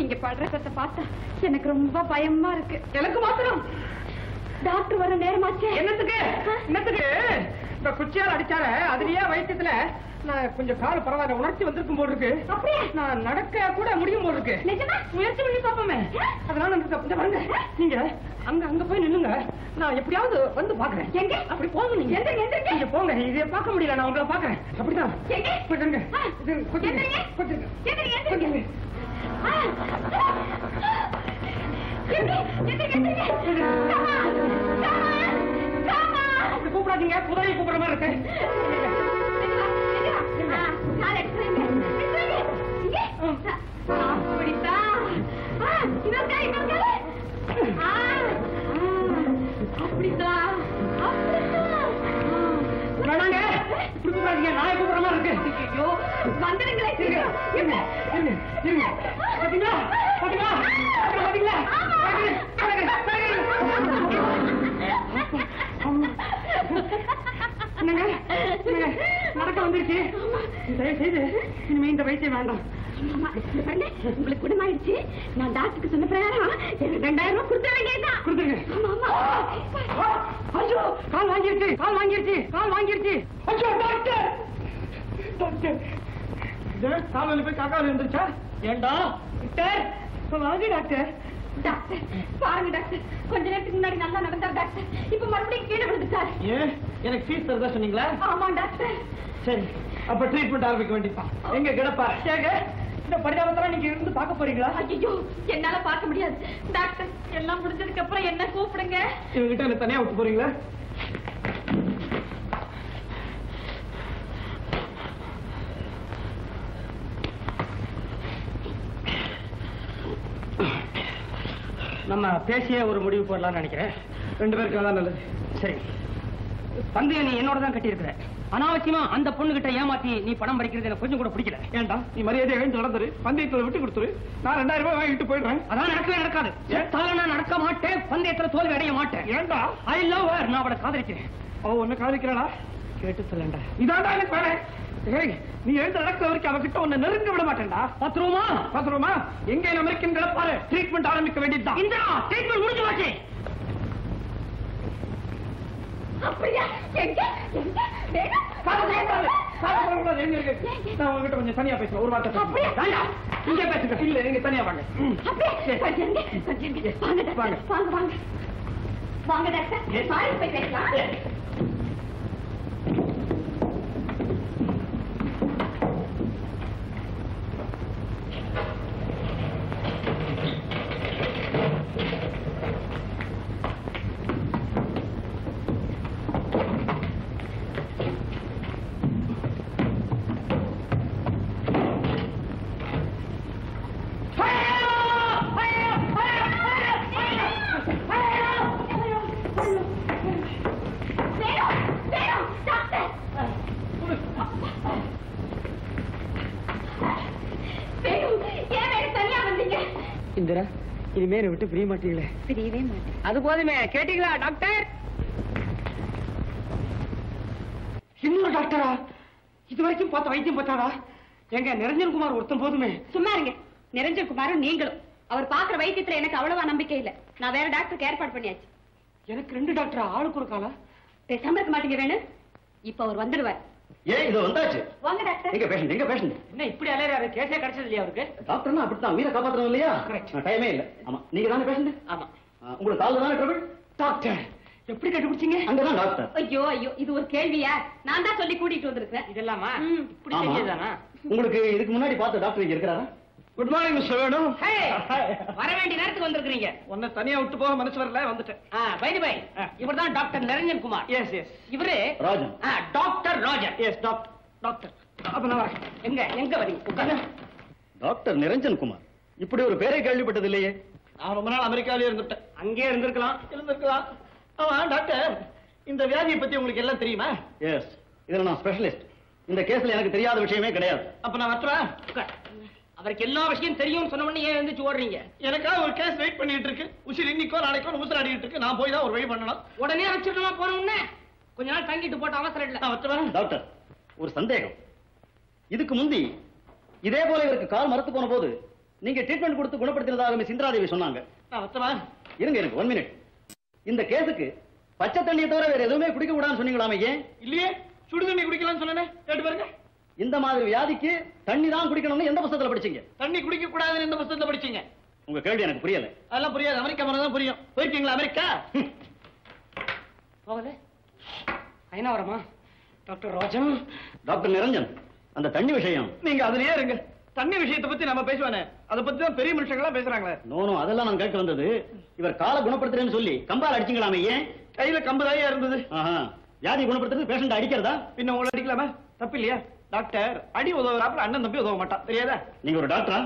நீங்க படுறத பார்த்தா எனக்கு ரொம்ப பயமா இருக்கு. எனக்கு மாத்திரம் டாக்டர் வர நேரமாச்சே. என்னத்துக்கு இந்த குச்சியால் அடிச்சால அதுலயே வைத்தியத்துல நான் கொஞ்சம் கால் பரவாயில்ல உணர்ச்சி வந்திருக்கும் போல் இருக்கு. அப்படியே நான் நடக்க கூட முடியும் போல் இருக்கு. நிஜமா? முயற்சி பண்ணி பார்ப்போமே. அதனால வந்து நீங்க அங்க போய் நில்லுங்க. நான் எப்படியாவது வந்து பாக்குறேன். எங்க? அப்படி போங்க நீங்க. நீங்க போங்க. இதை பார்க்க முடியல, நான் உங்களை பாக்குறேன். அப்படிதான். கொஞ்சம் அப்படி கூப்பிடாதீங்க, புதவி கூப்பிடுற மாதிரி இருக்கு. நாய கூப்பிடுற மாதிரி இருக்கு. ஐயோ வந்துடுங்களே. நடக்க வந்துருச்சு. தயவு செய்து இனிமே இந்த வைத்தியம் வேண்டாம். உங்களுக்கு குணமாயிடுச்சு. நான் டாக்டருக்கு சொன்ன பிரகாரம் 2000 ரூபாய் கொடுத்த வேண்டியதுதான். கொடுத்துருங்க. ஐயோ கால் வாங்கிருச்சு. ஐயோ டாக்டர் கால் வலி போய் காக்காவில் இருந்துச்சா? ஏண்டா டாக்டர் வாங்க டாக்டர். டாக்டர் பாருங்க டாக்டர், கொஞ்ச நேரத்துக்கு முன்னாடி நல்லா நடந்தார் டாக்டர், இப்ப மறுபடியும் கீழே விழுந்துட்டார். ஏன் எனக்கு ஃபீஸ் தரதா சொன்னீங்களா? ஆமா டாக்டர். சரி அப்ப ட்ரீட்மெண்ட் ஆரம்பிக்க வேண்டியதான். எங்க கிடப்பாரு? இந்த பரிதாபத்தெல்லாம் நீங்க இருந்து பார்க்க போறீங்களா? ஐயோ என்னால பார்க்க முடியாது டாக்டர். எல்லாம் முடிஞ்சதுக்கு அப்புறம் என்ன கூப்பிடுங்க. இவங்கிட்ட என்ன தனியா விட்டு போறீங்களா? நம்ம பேசிய ஒரு முடிவு போடலாம்னு நினைக்கிறேன். 2 பேருக்கு தான் நல்லது. சரி, பந்தயம் நீ என்னோட தான் கட்டி இருக்கிற. அனாவசியமா அந்த பொண்ணு கிட்ட ஏமாத்தி நீ பணம் பறிக்கிறது எனக்கு கொஞ்சம் கூட பிடிக்கல. ஏண்டா நீ மரியாதை எழுந்து நடந்துரு, பந்தயத்துல விட்டு கொடுத்துரு. நான் 2000 ரூபாய் வாங்கிட்டு போயிடுறேன். அதான் நடக்காது. நான் நடக்க மாட்டேன், பந்தயத்துல தோல்வி அடைய மாட்டேன். ஏண்டா ஐ லவ் ஹர், நான் அவளை காதலிக்கிறேன். அவ ஒண்ணு காதலிக்கிறாளா? கேட்டு சொல்லண்டா. இதாண்டா எனக்கு வேணும். நீ எழுந்து நடக்கிற வரைக்கும் அவகிட்ட உன்னை நெருங்க விட மாட்டேன்டா. 10 ரூபா எங்க அமெரிக்கன் கிடப்பாரு. ட்ரீட்மெண்ட் ஆரம்பிக்க வேண்டியதுதான். இந்த ட்ரீட்மெண்ட் முடிஞ்சு வாச்சு. அப்படியா? எங்க நான் உங்ககிட்ட கொஞ்சம் தனியா பேசுறேன். ஒரு வார்த்தை இங்க பேசுங்க. இல்ல நீங்க தனியா வாங்க. வாங்க டாக்டர், மாறி போய் பேசலாம். இந்திரா, இனிமே விட்டு பிரிய மாட்டீங்களே? பிரியவே மாட்டேன். அது போதுமே. கேட்டீங்களா டாக்டர்? இன்னொரு டாக்டரா? இது வரைக்கும் பார்த்த வைத்தியம் பார்த்தாரா? எங்க நிரஞ்சன் குமார் ஒருத்தன் போதுமே. சும்மா இருங்க. நிரஞ்சன் குமாரும் நீங்களும். அவர் பாக்குற வைத்தியத்துல எனக்கு அவ்வளவா நம்பிக்கை இல்ல. நான் வேற டாக்டருக்கு ஏற்பாடு பண்ணியாச்சு. எனக்கு 2 டாக்டரா? ஆளுக்கு ஒரு காலா? பேசாம இருக்க மாட்டீங்க வேணும். இப்ப அவர் வந்துடுவார். ஏன் இது வந்தாச்சு? வாங்க டாக்டர். எங்க பேஷண்ட்? என்ன இப்படி அலையறாரு? கேஸே கிடைச்சது இல்லையா அவருக்கு? டாக்டர்னா அப்படித்தான், உயிரை காப்பாற்றணும் இல்லையா? கரெக்ட். டைமே இல்ல. ஆமா, நீங்க தானே பேஷண்ட்? ஆமா. உங்களுக்கு கால் தானே ட்ரபிள்? டாக்டர் எப்படி கண்டுபிடிச்சீங்க? அங்கதான் டாக்டர். ஐயோ இது ஒரு கேள்வியா? நான் தான் சொல்லி கூட்டிட்டு வந்திருக்கேன். இதெல்லாமா இப்படி செஞ்சதானா? உங்களுக்கு இதுக்கு முன்னாடி பார்த்த டாக்டர் இங்க இருக்கிறாரா? குட் மார்னிங் மிஸ்டர் வேணு. வர வேண்டிய நேரத்துக்கு வந்திருக்கீங்க. உன்னை தனியா விட்டு போக மனசு வரல, வந்துட்டேன். பை தி பை, இவர்தான் டாக்டர் நிரஞ்சன் குமார். எஸ் இவரே Rajan. Doctor Rajan. Yes doctor. அப்ப நான் எங்க வரீங்க? டாக்டர் நிரஞ்சன் குமார், இப்படி ஒரு பேரை கேள்விப்பட்டது இல்லையே. நான் ரொம்ப நாள் அமெரிக்காவிலே இருந்துட்டேன். அங்கே இருந்திருக்கலாம். ஆமா டாக்டர், இந்த வியாதியை பத்தி உங்களுக்கு எல்லாம் தெரியுமா? எஸ், இதுல நான் ஸ்பெஷலிஸ்ட். இந்த கேஸ்ல எனக்கு தெரியாத விஷயமே கிடையாது. அப்ப நான் வரட்டுறேன். அவருக்கு எல்லா விஷயம் தெரியும் சொன்ன உடனே ஏன் எழுந்துச்சு ஓடுறீங்க? எனக்காக ஒரு கேஸ் வெயிட் பண்ணிட்டு இருக்கு. உசிர் இன்னைக்கோ நாளைக்கோ ஊசலாடிட்டு இருக்கு. நான் போய் தான் ஒரு வழி பண்ணணும். உடனே வச்சிடணுமா? போன உடனே கொஞ்ச நாள் தங்கிட்டு போட்ட அவசரம் இல்லை. நான் வரட்டுறேன். டாக்டர், ஒரு சந்தேகம். இதுக்கு முந்தி இதே போல இவருக்கு கால் மரத்து போன போது நீங்க ட்ரீட்மெண்ட் கொடுத்து குணப்படுத்தினதாக மிஸ் இந்திராதேவி சொன்னாங்க. இருங்க 1 மினிட். இந்த கேஸுக்கு பச்சை தண்ணியை தவிர வேற எதுவுமே குடிக்க கூடாதுன்னு சொன்னீங்களாமே, ஏன்? இல்லையே, சுடு தண்ணி குடிக்கலாம்னு சொன்னேன். கேட்டு பாருங்க. இந்த மாதிரி வியாதிக்கு தண்ணி தான் குடிக்கணும்னு எந்த புத்தகத்துல படிச்சீங்க? தண்ணி குடிக்க கூடாதுன்னு எந்த புத்தகத்துல படிச்சீங்க? உங்க கேள்வி எனக்கு புரியல. அதெல்லாம் புரியாது, அமெரிக்கா போனா தான் புரியும். போயிருக்கீங்களா அமெரிக்கா? போகல. ஐநா வரமா? டாக்டர் ராஜன். டாக்டர் நிரஞ்சன், அந்த தண்ணி விஷயம் நீங்க அதுலயே இருங்க. தண்ணி விஷயத்தை பத்தி நம்ம பேசுவானே, அதை பத்தி தான் பெரிய மனுஷங்களா பேசுறாங்களே. நோ, அதெல்லாம் நான் கேட்க வந்தது. இவர் காலை குணப்படுத்துறேன்னு சொல்லி கம்பால் அடிச்சீங்களாமே, ஏன்? கையில கம்பதாயா இருந்தது. வியாதி குணப்படுத்துறது பேஷண்ட் அடிக்கிறதா? பின்ன உங்களை அடிக்கலாமா? தப்பு இல்லையா? டாக்டர் அடி உதவுறாப்புல அண்ணன் தம்பி உதவ மாட்டான், தெரியாதா? நீங்க ஒரு டாக்டரா?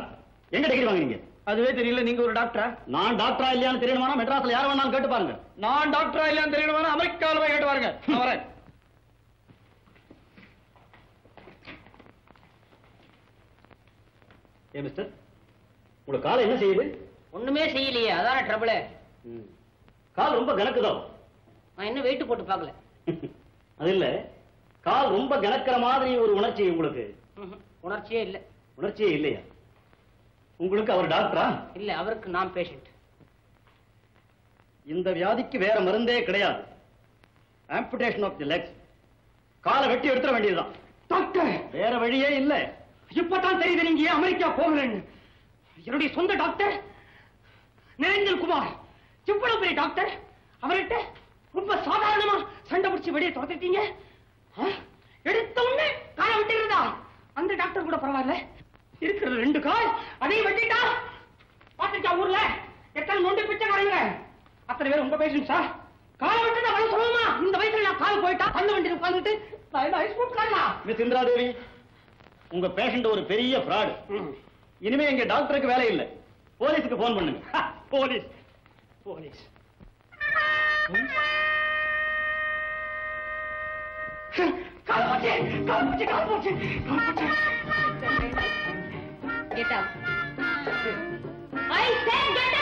எங்க டிகிரி வாங்குறீங்க? அதுவே தெரியல. நீங்க ஒரு டாக்டரா? நான் டாக்டரா இல்லையான்னு தெரியணுமா? மெட்ராஸ்ல யார் வேணாலும் கேட்டு பாருங்க. நான் டாக்டரா இல்லையான்னு தெரியணுமா? அமெரிக்காவில் போய் கேட்டு பாருங்க. நான் வரேன். மிஸ்டர், உங்க கால் என்ன செய்யுது? ஒண்ணுமே செய்யலையே, அதான ட்ரபிள். கால் ரொம்ப கணக்குதோ? நான் என்ன வெயிட் போட்டு பார்க்கல. அது இல்ல, கால் ரொம்ப கணக்கிற மாதிரி ஒரு உணர்ச்சி உங்களுக்கு? உணர்ச்சியே இல்ல. உணர்ச்சியே இல்லையா? உங்களுக்கு அவர் டாக்டரா? இல்ல, அவருக்கு நான் பேஷண்ட். இந்த வியாதிக்கு வேற மருந்தே கிடையாது. Amputation of the legs. காலை வெட்டி எடுத்துட வேண்டியதுதான். டாக்டர், வேற வழியே இல்ல. இப்பதான் தெரியுது நீங்க ஏன் அமெரிக்கா போகலன்னு. என்னுடைய சொந்த டாக்டர் நிரஞ்சன் குமார், இவ்வளவு பெரிய டாக்டர், அவர்கிட்ட ரொம்ப சாதாரணமா சண்டை பிடிச்சு வெளியே துரத்திட்டீங்க. எடுத்த உடனே காலை வெட்டிருந்தா அந்த டாக்டர் கூட பரவாயில்ல, இருக்கிறது 2 கால், அதையும் வெட்டிட்டா. பாத்துட்டா ஊர்ல எத்தனை நொண்டி பிச்சைக்காரங்க, அத்தனை பேர் உங்க பேஷன்ஸா? காலை வெட்டினா வர சொல்லுமா? இந்த வயசுல நான் கால் போயிட்டா அந்த வண்டியில் உட்காந்துட்டு மிஸ் இந்திராதேவி, உங்க பேஷண்ட் ஒரு பெரிய ஃப்ராட். இனிமே எங்க டாக்டருக்கு வேலை இல்லை. போலீஸுக்கு போன் பண்ணுங்க. Police police Get out. I said get